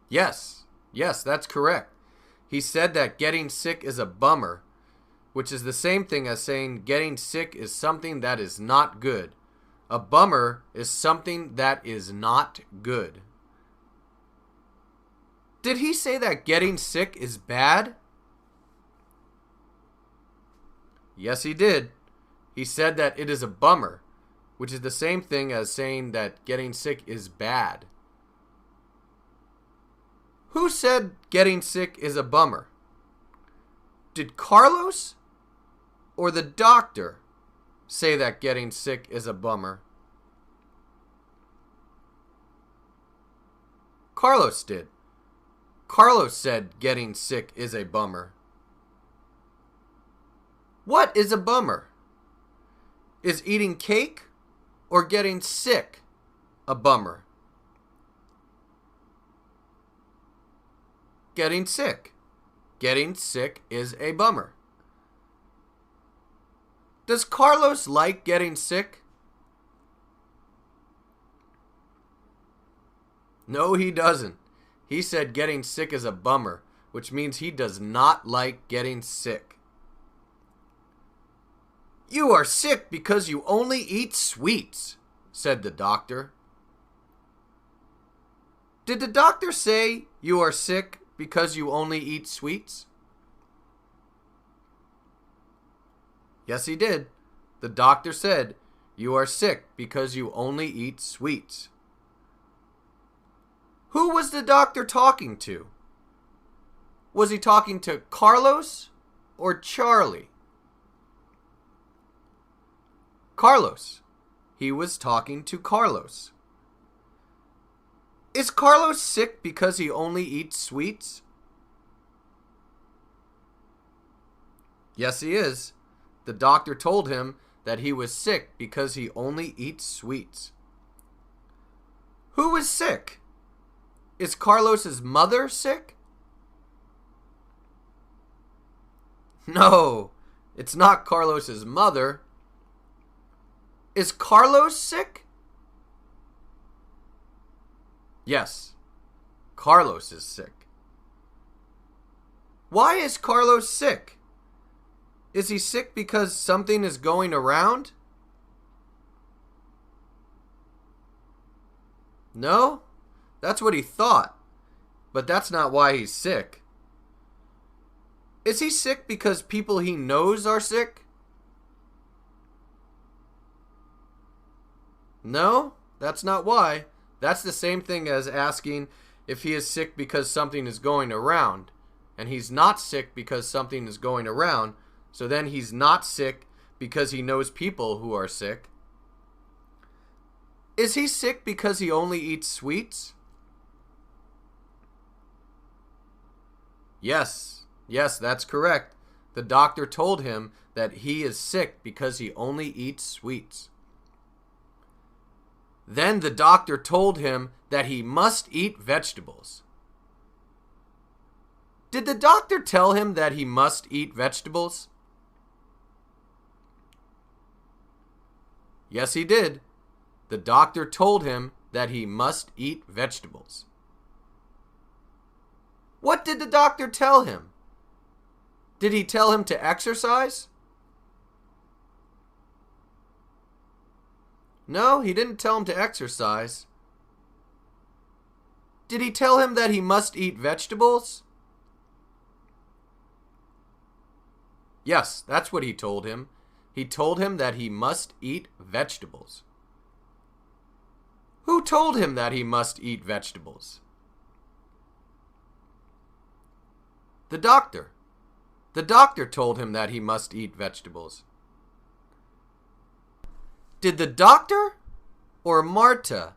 Yes, that's correct. He said that getting sick is a bummer, which is the same thing as saying getting sick is something that is not good. A bummer is something that is not good. Did he say that getting sick is bad? Yes, he did. He said that it is a bummer, which is the same thing as saying that getting sick is bad. Who said getting sick is a bummer? Did Carlos or the doctor say that getting sick is a bummer? Carlos did. Carlos said getting sick is a bummer. What is a bummer? Is eating cake or getting sick a bummer? Getting sick. Getting sick is a bummer. Does Carlos like getting sick? No, he doesn't. He said getting sick is a bummer, which means he does not like getting sick. You are sick because you only eat sweets, said the doctor. Did the doctor say you are sick because you only eat sweets? Yes, he did. The doctor said you are sick because you only eat sweets. Who was the doctor talking to? Was he talking to Carlos or Charlie? Carlos. He was talking to Carlos. Is Carlos sick because he only eats sweets? Yes, he is. The doctor told him that he was sick because he only eats sweets. Who is sick? Is Carlos's mother sick? No, it's not Carlos's mother. Is Carlos sick? Yes, Carlos is sick. Why is Carlos sick? Is he sick because something is going around? No, that's what he thought, but that's not why he's sick. Is he sick because people he knows are sick? No, that's not why. That's the same thing as asking if he is sick because something is going around. And he's not sick because something is going around. So then he's not sick because he knows people who are sick. Is he sick because he only eats sweets? Yes, that's correct. The doctor told him that he is sick because he only eats sweets. Then the doctor told him that he must eat vegetables. Did the doctor tell him that he must eat vegetables? Yes, he did. The doctor told him that he must eat vegetables. What did the doctor tell him? Did he tell him to exercise? No, he didn't tell him to exercise. Did he tell him that he must eat vegetables? Yes, that's what he told him. He told him that he must eat vegetables. Who told him that he must eat vegetables? The doctor. The doctor told him that he must eat vegetables. Did the doctor or Marta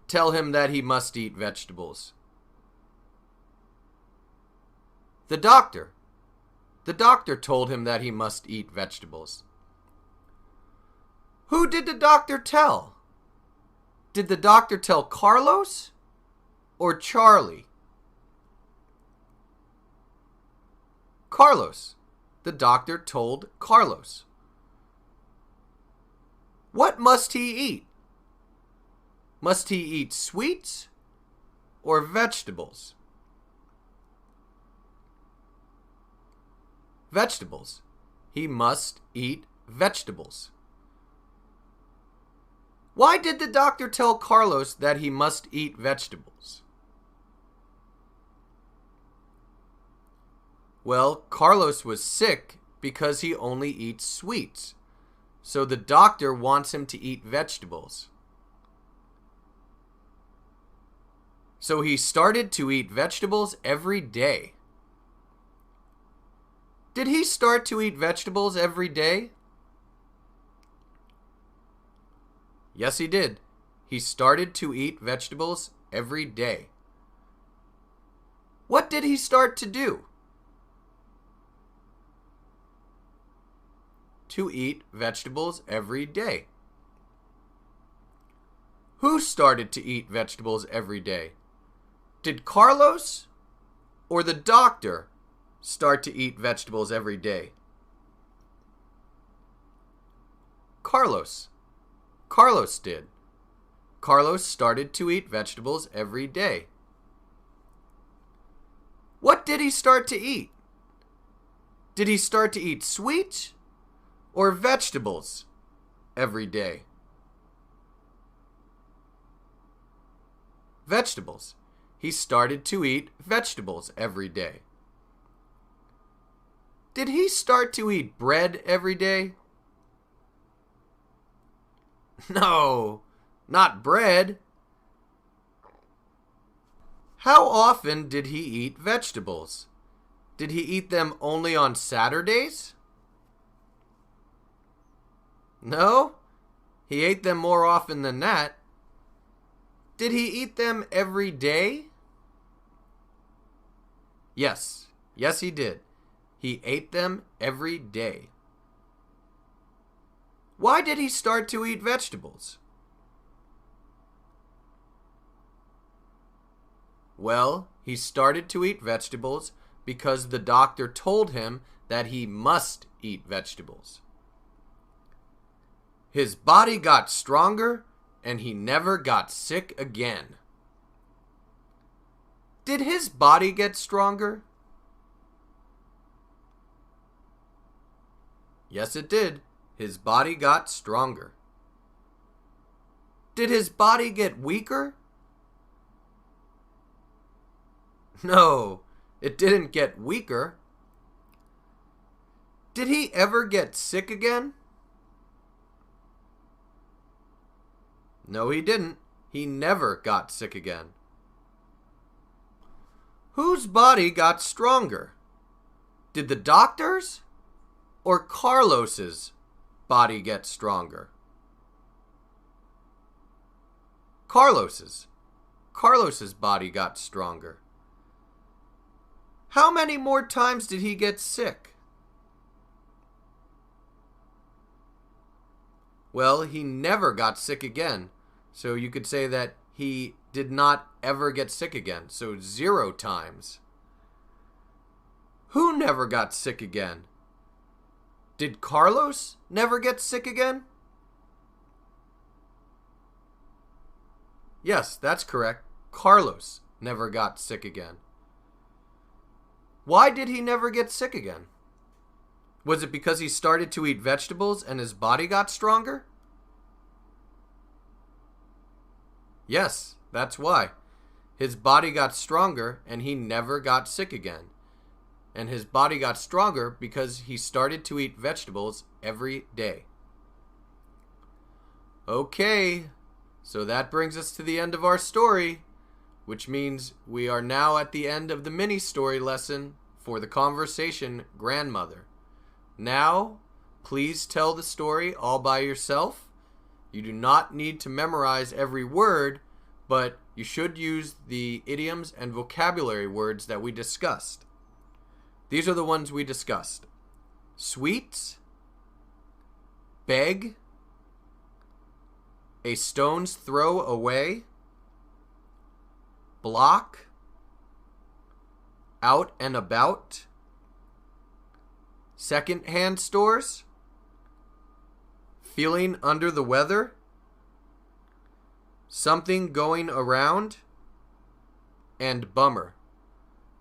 tell him that he must eat vegetables? The doctor. The doctor told him that he must eat vegetables. Who did the doctor tell? Did the doctor tell Carlos or Charlie? Carlos. The doctor told Carlos. What must he eat? Must he eat sweets or vegetables? Vegetables. He must eat vegetables. Why did the doctor tell Carlos that he must eat vegetables? Well, Carlos was sick because he only eats sweets. So the doctor wants him to eat vegetables. So he started to eat vegetables every day. Did he start to eat vegetables every day? Yes, he did. He started to eat vegetables every day. What did he start to do? To eat vegetables every day. Who started to eat vegetables every day? Did Carlos or the doctor start to eat vegetables every day? Carlos. Carlos did. Carlos started to eat vegetables every day. What did he start to eat? Did he start to eat sweets or vegetables every day? Vegetables. He started to eat vegetables every day. Did he start to eat bread every day? No, not bread. How often did he eat vegetables? Did he eat them only on Saturdays? No, he ate them more often than that. Did he eat them every day? Yes, he did. He ate them every day. Why did he start to eat vegetables? Well, he started to eat vegetables because the doctor told him that he must eat vegetables. His body got stronger and he never got sick again. Did his body get stronger? Yes, it did. His body got stronger. Did his body get weaker? No, it didn't get weaker. Did he ever get sick again? No, he didn't. He never got sick again. Whose body got stronger? Did the doctor's or Carlos's body get stronger? Carlos's. Carlos's body got stronger. How many more times did he get sick? Well, he never got sick again. So you could say that he did not ever get sick again. So 0 times. Who never got sick again? Did Carlos never get sick again? Yes, that's correct. Carlos never got sick again. Why did he never get sick again? Was it because he started to eat vegetables and his body got stronger? Yes, that's why. His body got stronger and he never got sick again. And his body got stronger because he started to eat vegetables every day. Okay, so that brings us to the end of our story, which means we are now at the end of the mini story lesson for the conversation grandmother. Now, please tell the story all by yourself. You do not need to memorize every word, but you should use the idioms and vocabulary words that we discussed. These are the ones we discussed: sweets, beg, a stone's throw away, block, out and about, second-hand stores, feeling under the weather, something going around, and bummer.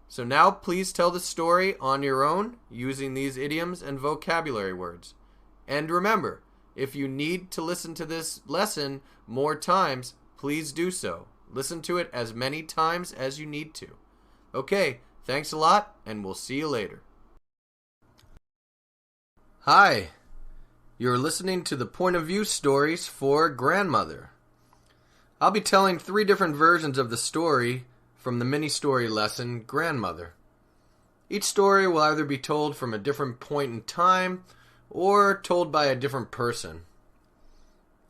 So now please tell the story on your own using these idioms and vocabulary words. And remember, if you need to listen to this lesson more times, please do so. Listen to it as many times as you need to. Okay, thanks a lot, and we'll see you later. Hi, you're listening to the Point of View Stories for Grandmother. I'll be telling 3 different versions of the story from the mini-story lesson, Grandmother. Each story will either be told from a different point in time or told by a different person.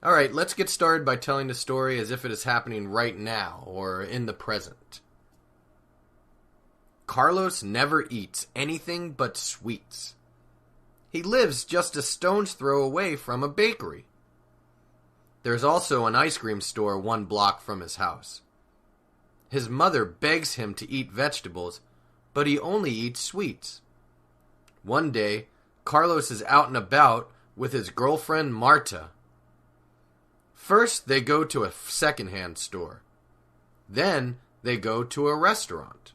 Alright, let's get started by telling the story as if it is happening right now or in the present. Carlos never eats anything but sweets. He lives just a stone's throw away from a bakery. There's also an ice cream store 1 block from his house. His mother begs him to eat vegetables, but he only eats sweets. One day, Carlos is out and about with his girlfriend Marta. First, they go to a second-hand store. Then, they go to a restaurant.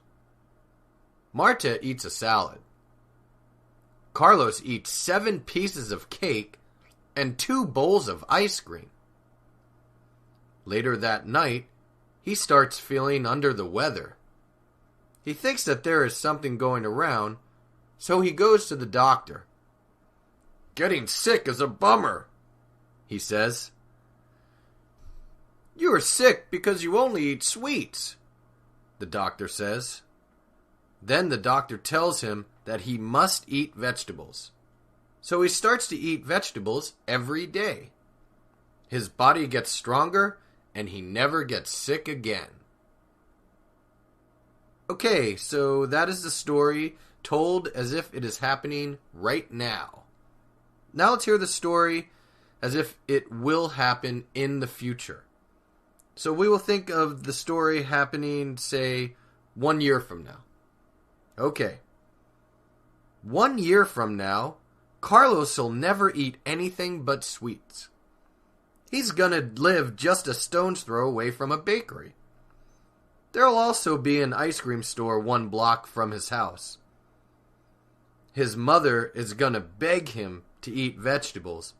Marta eats a salad. Carlos eats 7 pieces of cake and 2 bowls of ice cream. Later that night, he starts feeling under the weather. He thinks that there is something going around, so he goes to the doctor. "Getting sick is a bummer," he says. "You are sick because you only eat sweets," the doctor says. Then the doctor tells him that he must eat vegetables. So he starts to eat vegetables every day. His body gets stronger and he never gets sick again. Okay, so that is the story told as if it is happening right now. Now let's hear the story as if it will happen in the future. So we will think of the story happening, say, 1 year from now. Okay. 1 year from now, Carlos will never eat anything but sweets. He's gonna live just a stone's throw away from a bakery. There'll also be an ice cream store 1 block from his house. His mother is gonna beg him to eat vegetables,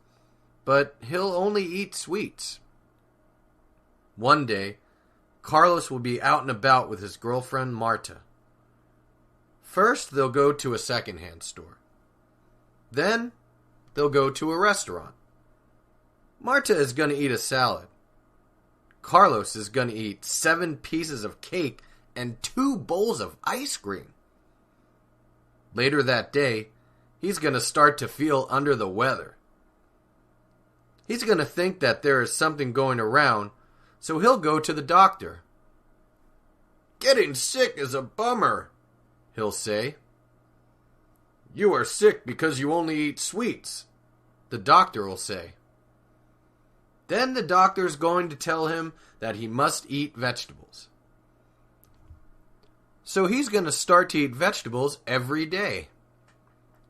but he'll only eat sweets. One day, Carlos will be out and about with his girlfriend Marta. First, they'll go to a second-hand store. Then, they'll go to a restaurant. Marta is going to eat a salad. Carlos is going to eat 7 pieces of cake and 2 bowls of ice cream. Later that day, he's going to start to feel under the weather. He's going to think that there is something going around, so he'll go to the doctor. "Getting sick is a bummer," he'll say. "You are sick because you only eat sweets," the doctor will say. Then the doctor's going to tell him that he must eat vegetables. So he's going to start to eat vegetables every day.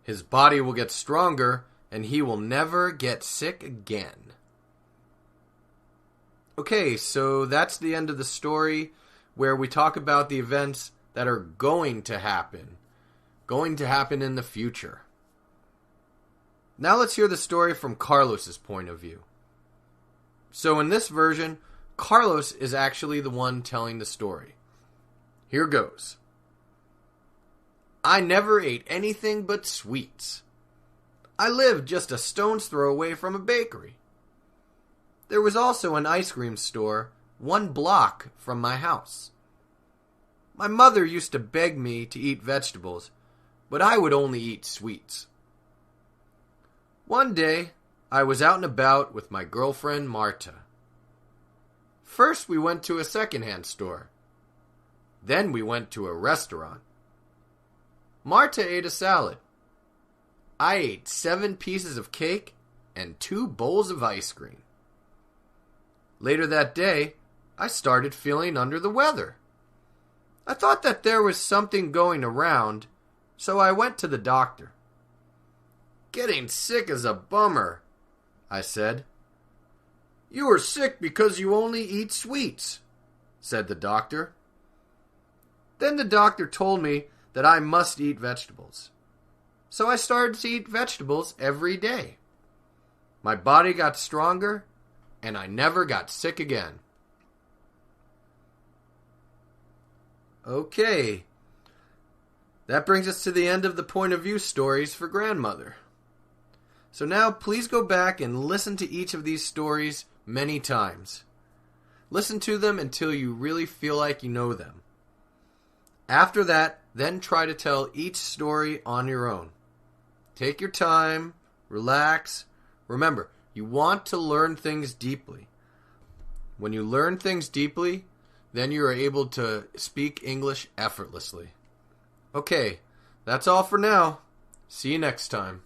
His body will get stronger and he will never get sick again. Okay, so that's the end of the story where we talk about the events that are going to happen in the future. Now let's hear the story from Carlos's point of view. So in this version, Carlos is actually the one telling the story. Here goes. I never ate anything but sweets. I lived just a stone's throw away from a bakery. There was also an ice cream store 1 block from my house. My mother used to beg me to eat vegetables, but I would only eat sweets. One day, I was out and about with my girlfriend Marta. First, we went to a secondhand store. Then we went to a restaurant. Marta ate a salad. I ate 7 pieces of cake and 2 bowls of ice cream. Later that day, I started feeling under the weather. I thought that there was something going around, so I went to the doctor. Getting sick is a bummer, I said. You are sick because you only eat sweets, said the doctor. Then the doctor told me that I must eat vegetables. So I started to eat vegetables every day. My body got stronger, and I never got sick again. Okay, that brings us to the end of the point of view stories for grandmother. So now please go back and listen to each of these stories many times. Listen to them until you really feel like you know them. After that, then try to tell each story on your own. Take your time, relax. Remember, you want to learn things deeply. When you learn things deeply, then you are able to speak English effortlessly. Okay, that's all for now. See you next time.